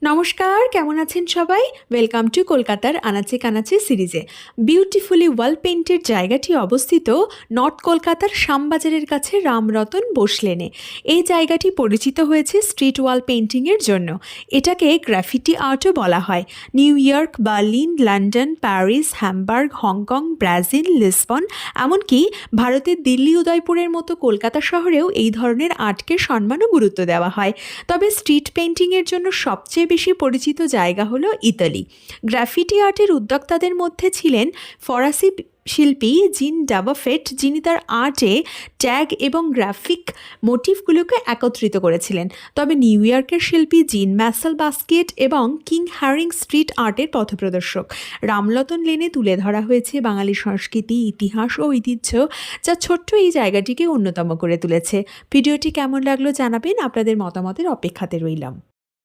নমস্কার, কেমন আছেন সবাই? ওয়েলকাম টু কলকাতার আনাচে কানাচে সিরিজে। বিউটিফুলি ওয়াল পেইন্টের জায়গাটি অবস্থিত নর্থ কলকাতার শ্যামবাজারের কাছে রামরতন বোস লেনে। এই জায়গাটি পরিচিত হয়েছে স্ট্রিট ওয়াল পেইন্টিংয়ের জন্য। এটাকে গ্রাফিটি আর্টও বলা হয়। New York, Berlin, London, Paris, Hamburg, Hong Kong, Brazil, Lisbon, এমনকি ভারতের দিল্লি, উদয়পুরের মতো কলকাতা শহরেও এই ধরনের আর্টকে সম্মান ও গুরুত্ব দেওয়া হয়। তবে স্ট্রিট পেইন্টিংয়ের জন্য সবচেয়ে বেশি পরিচিত জায়গা হলো ইতালি। গ্রাফিটি আর্টের উদ্যোক্তাদের মধ্যে ছিলেন ফরাসি শিল্পী জিন ডাবাফেট, যিনি তার আর্টে ট্যাগ এবং গ্রাফিক মোটিভগুলোকে একত্রিত করেছিলেন। তবে নিউ ইয়র্কের শিল্পী জিন ম্যাসেল বাস্কেট এবং কিং হ্যারিং স্ট্রিট আর্টের পথপ্রদর্শক। রামরতন লেনে তুলে ধরা হয়েছে বাঙালি সংস্কৃতি, ইতিহাস ও ঐতিহ্য, যা ছোট্ট এই জায়গাটিকে অন্যতম করে তুলেছে। ভিডিওটি কেমন লাগলো জানাবেন, আপনাদের মতামতের অপেক্ষাতে রইলাম।